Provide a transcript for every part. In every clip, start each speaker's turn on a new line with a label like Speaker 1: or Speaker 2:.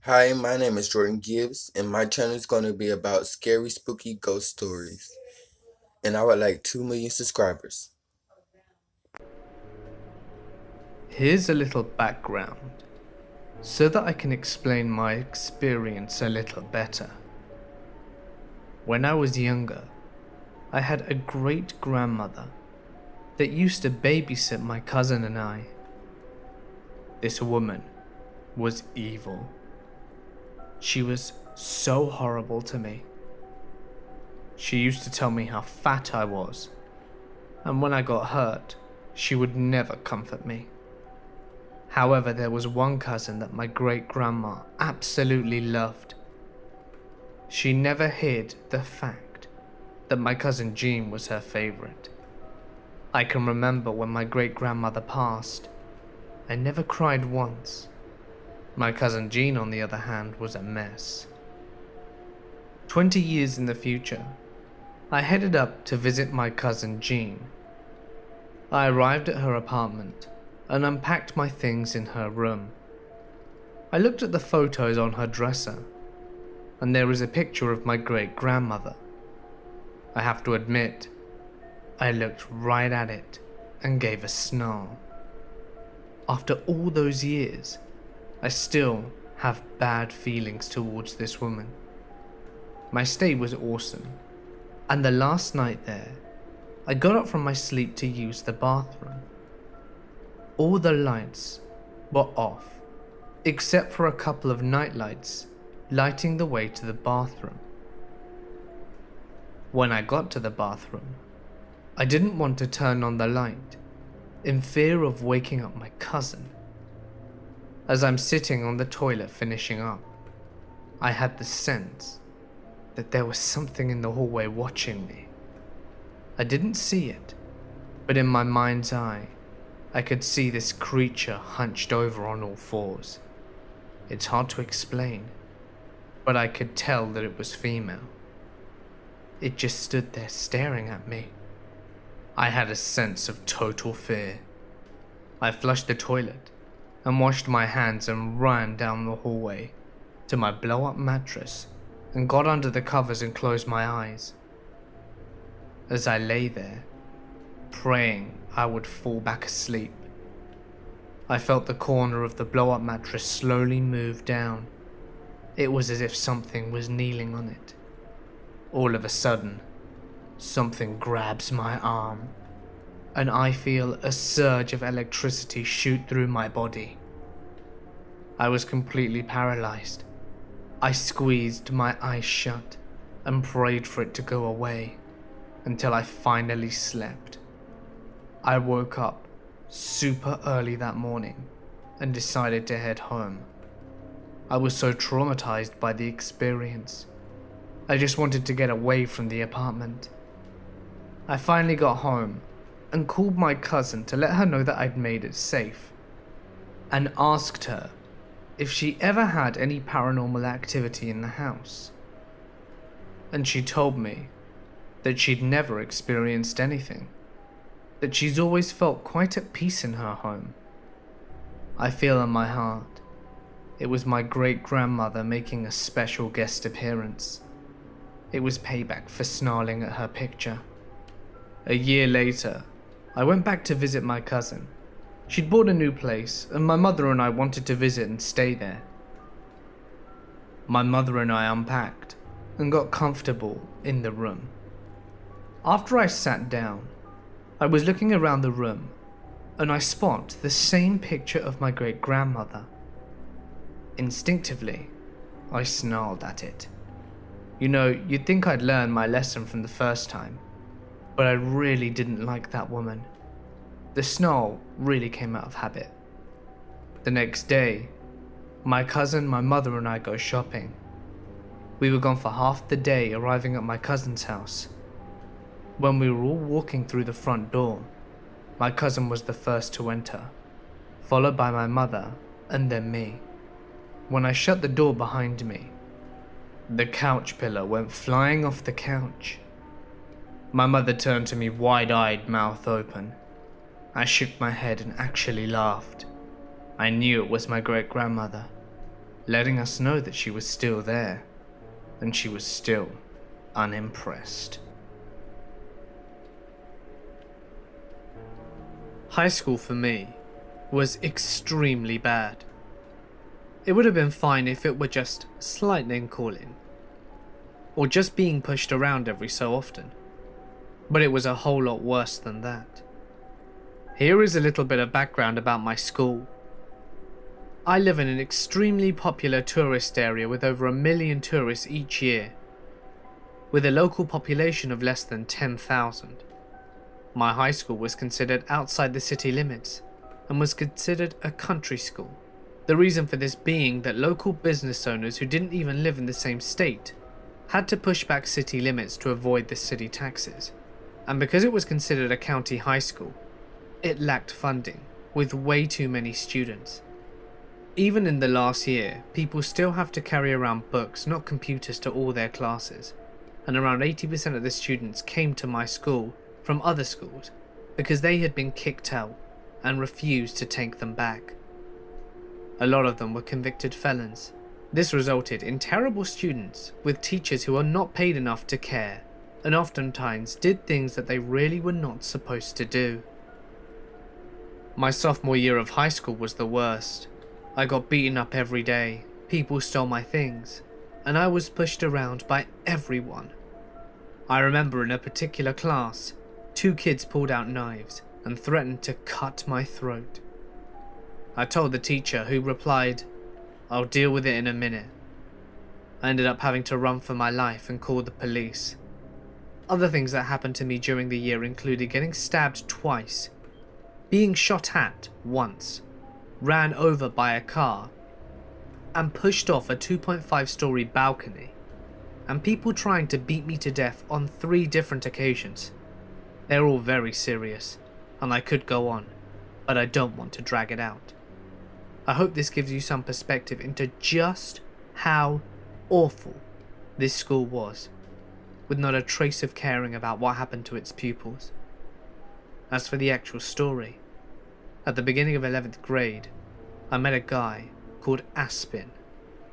Speaker 1: Hi, my name is Jordan Gibbs, and my channel is going to be about scary, spooky ghost stories. And I would like 2 million subscribers.
Speaker 2: Here's a little background so that I can explain my experience a little better. When I was younger, I had a great grandmother that used to babysit my cousin and I. This woman was evil. She was so horrible to me. She used to tell me how fat I was, and when I got hurt, she would never comfort me. However, there was one cousin that my great-grandma absolutely loved. She never hid the fact that my cousin Jean was her favorite. I can remember when my great-grandmother passed, I never cried once. My cousin Jean, on the other hand, was a mess. 20 years in the future, I headed up to visit my cousin Jean. I arrived at her apartment and unpacked my things in her room. I looked at the photos on her dresser, and there was a picture of my great-grandmother. I have to admit, I looked right at it and gave a snarl. After all those years, I still have bad feelings towards this woman. My stay was awesome, and the last night there, I got up from my sleep to use the bathroom. All the lights were off, except for a couple of night lights lighting the way to the bathroom. When I got to the bathroom, I didn't want to turn on the light, in fear of waking up my cousin. As I'm sitting on the toilet finishing up, I had the sense that there was something in the hallway watching me. I didn't see it, but in my mind's eye, I could see this creature hunched over on all fours. It's hard to explain, but I could tell that it was female. It just stood there staring at me. I had a sense of total fear. I flushed the toilet and washed my hands and ran down the hallway to my blow-up mattress and got under the covers and closed my eyes. As I lay there, praying I would fall back asleep, I felt the corner of the blow-up mattress slowly move down. It was as if something was kneeling on it. All of a sudden, something grabs my arm, and I feel a surge of electricity shoot through my body. I was completely paralyzed. I squeezed my eyes shut and prayed for it to go away until I finally slept. I woke up super early that morning and decided to head home. I was so traumatized by the experience. I just wanted to get away from the apartment. I finally got home and called my cousin to let her know that I'd made it safe, and asked her if she ever had any paranormal activity in the house. And she told me that she'd never experienced anything, that she's always felt quite at peace in her home. I feel in my heart it was my great-grandmother making a special guest appearance. It was payback for snarling at her picture. A year later, I went back to visit my cousin. She'd bought a new place, and my mother and I wanted to visit and stay there. My mother and I unpacked and got comfortable in the room. After I sat down, I was looking around the room, and I spot the same picture of my great-grandmother. Instinctively, I snarled at it. You know, you'd think I'd learned my lesson from the first time, but I really didn't like that woman. The snarl really came out of habit. The next day, my cousin, my mother and I go shopping. We were gone for half the day, arriving at my cousin's house. When we were all walking through the front door, my cousin was the first to enter, followed by my mother and then me. When I shut the door behind me, the couch pillow went flying off the couch. My mother turned to me wide-eyed, mouth open. I shook my head and actually laughed. I knew it was my great-grandmother. letting us know that she was still there, and she was still unimpressed. High school for me was extremely bad. It would have been fine if it were just slight name calling, or just being pushed around every so often, but it was a whole lot worse than that. Here is a little bit of background about my school. I live in an extremely popular tourist area with over 1 million tourists each year, with a local population of less than 10,000. My high school was considered outside the city limits and was considered a country school. The reason for this being that local business owners who didn't even live in the same state had to push back city limits to avoid the city taxes. And because it was considered a county high school, it lacked funding, with way too many students. Even in the last year, people still have to carry around books, not computers, to all their classes, and around 80% of the students came to my school from other schools because they had been kicked out and refused to take them back. A lot of them were convicted felons. This resulted in terrible students with teachers who are not paid enough to care, and oftentimes did things that they really were not supposed to do. My sophomore year of high school was the worst. I got beaten up every day, people stole my things, and I was pushed around by everyone. I remember in a particular class, 2 kids pulled out knives and threatened to cut my throat. I told the teacher, who replied, "I'll deal with it in a minute." I ended up having to run for my life and call the police. Other things that happened to me during the year included getting stabbed twice, being shot at once, ran over by a car, and pushed off a 2.5-story balcony, and people trying to beat me to death on 3 different occasions. They're all very serious, and I could go on, but I don't want to drag it out. I hope this gives you some perspective into just how awful this school was, with not a trace of caring about what happened to its pupils. As for the actual story, at the beginning of 11th grade, I met a guy called Aspin.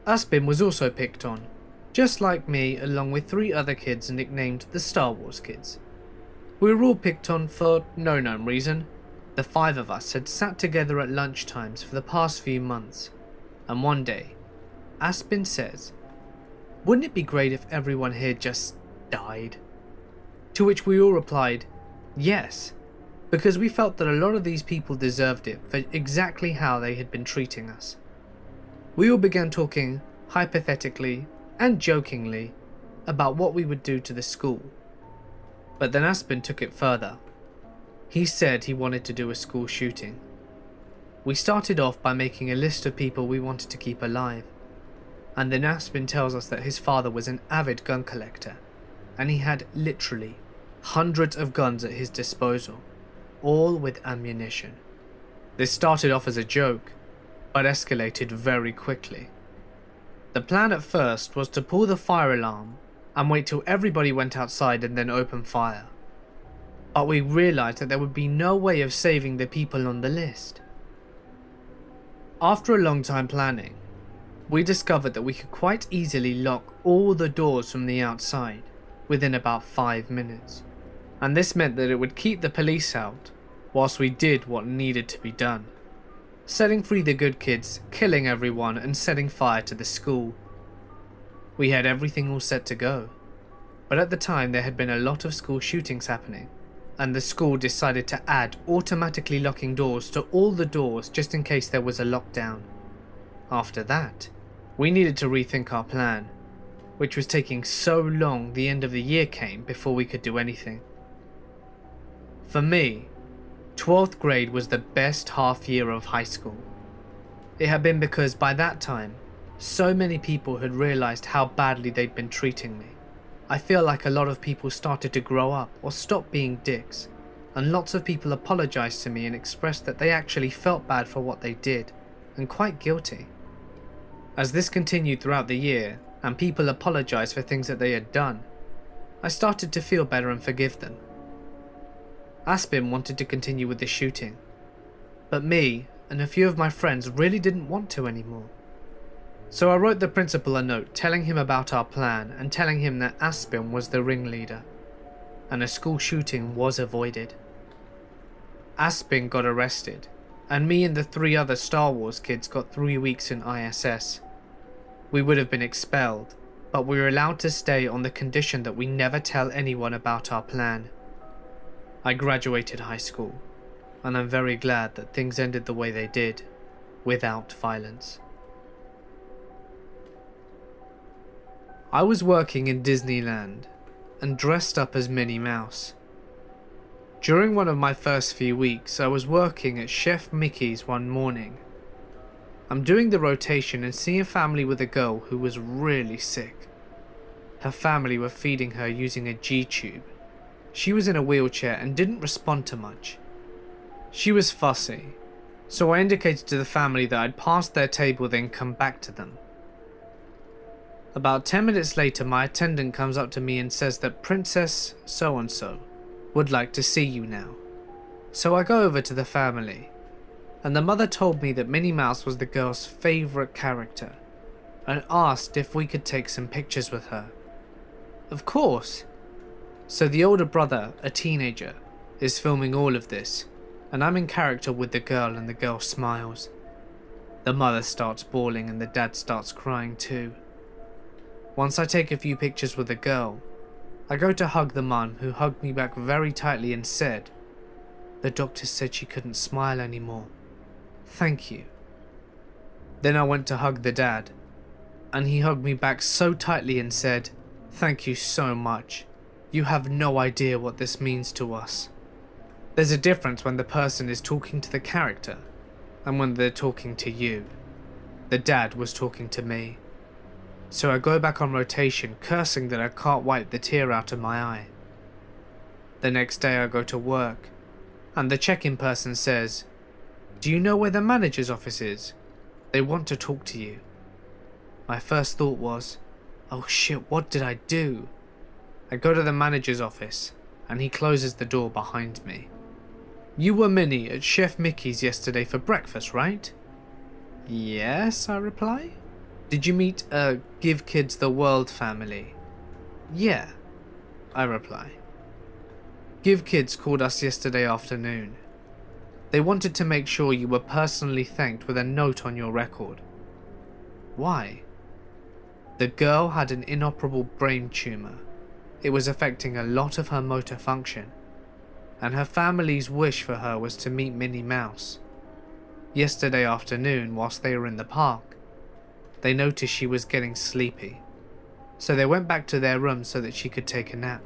Speaker 2: Aspin was also picked on, just like me, along with 3 other kids nicknamed the Star Wars Kids. We were all picked on for no known reason. The 5 of us had sat together at lunchtimes for the past few months, and one day, Aspin says, "Wouldn't it be great if everyone here just died?" To which we all replied, yes, because we felt that a lot of these people deserved it for exactly how they had been treating us. We all began talking hypothetically and jokingly about what we would do to the school. But then Aspin took it further. He said he wanted to do a school shooting. We started off by making a list of people we wanted to keep alive, and then Aspin tells us that his father was an avid gun collector, and he had literally hundreds of guns at his disposal, all with ammunition. This started off as a joke, but escalated very quickly. The plan at first was to pull the fire alarm and wait till everybody went outside and then open fire. But we realized that there would be no way of saving the people on the list. After a long time planning, we discovered that we could quite easily lock all the doors from the outside within about 5 minutes, and this meant that it would keep the police out whilst we did what needed to be done, setting free the good kids, killing everyone, and setting fire to the school. We had everything all set to go, but at the time there had been a lot of school shootings happening, and the school decided to add automatically locking doors to all the doors just in case there was a lockdown. After that, we needed to rethink our plan, which was taking so long the end of the year came before we could do anything. For me, 12th grade was the best half year of high school. It had been because by that time, so many people had realized how badly they'd been treating me. I feel like a lot of people started to grow up or stop being dicks, and lots of people apologized to me and expressed that they actually felt bad for what they did, and quite guilty. As this continued throughout the year, and people apologized for things that they had done, I started to feel better and forgive them. Aspin wanted to continue with the shooting, but me and a few of my friends really didn't want to anymore. So I wrote the principal a note telling him about our plan and telling him that Aspen was the ringleader, and a school shooting was avoided. Aspen got arrested, and me and the 3 other Star Wars kids got 3 weeks in ISS. We would have been expelled, but we were allowed to stay on the condition that we never tell anyone about our plan. I graduated high school, and I'm very glad that things ended the way they did, without violence. I was working in Disneyland, and dressed up as Minnie Mouse. During one of my first few weeks, I was working at Chef Mickey's one morning. I'm doing the rotation and see a family with a girl who was really sick. Her family were feeding her using a G-tube. She was in a wheelchair and didn't respond to much. She was fussy, so I indicated to the family that I'd pass their table then come back to them. About 10 minutes later, my attendant comes up to me and says that Princess so-and-so would like to see you now. So I go over to the family, and the mother told me that Minnie Mouse was the girl's favourite character, and asked if we could take some pictures with her. Of course! So the older brother, a teenager, is filming all of this, and I'm in character with the girl, and the girl smiles. The mother starts bawling and the dad starts crying too. Once I take a few pictures with the girl, I go to hug the mum, who hugged me back very tightly and said, "The doctor said she couldn't smile anymore. Thank you." Then I went to hug the dad, and he hugged me back so tightly and said, "Thank you so much. You have no idea what this means to us." There's a difference when the person is talking to the character and when they're talking to you. The dad was talking to me. So I go back on rotation, cursing that I can't wipe the tear out of my eye. The next day I go to work, and the check-in person says, "Do you know where the manager's office is? They want to talk to you." My first thought was, oh shit, what did I do? I go to the manager's office, and he closes the door behind me. "You were Minnie at Chef Mickey's yesterday for breakfast, right?" "Yes," I reply. "Did you meet a Give Kids the World family?" "Yeah," I reply. Give Kids called us yesterday afternoon. They wanted to make sure you were personally thanked with a note on your record. Why? The girl had an inoperable brain tumor. It was affecting a lot of her motor function, and her family's wish for her was to meet Minnie Mouse. Yesterday afternoon, whilst they were in the park, they noticed she was getting sleepy, so they went back to their room so that she could take a nap.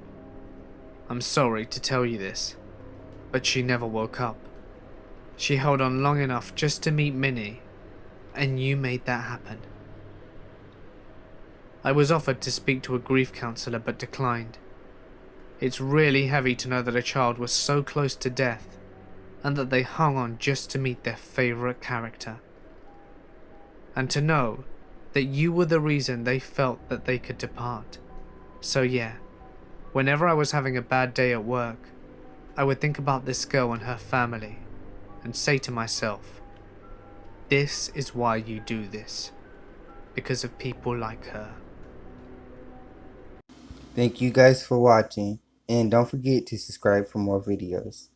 Speaker 2: I'm sorry to tell you this, but she never woke up. She held on long enough just to meet Minnie, and you made that happen." I was offered to speak to a grief counsellor but declined. It's really heavy to know that a child was so close to death, and that they hung on just to meet their favourite character. And to know that you were the reason they felt that they could depart. So yeah, whenever I was having a bad day at work, I would think about this girl and her family, and say to myself, this is why you do this, because of people like her.
Speaker 1: Thank you guys for watching, and don't forget to subscribe for more videos.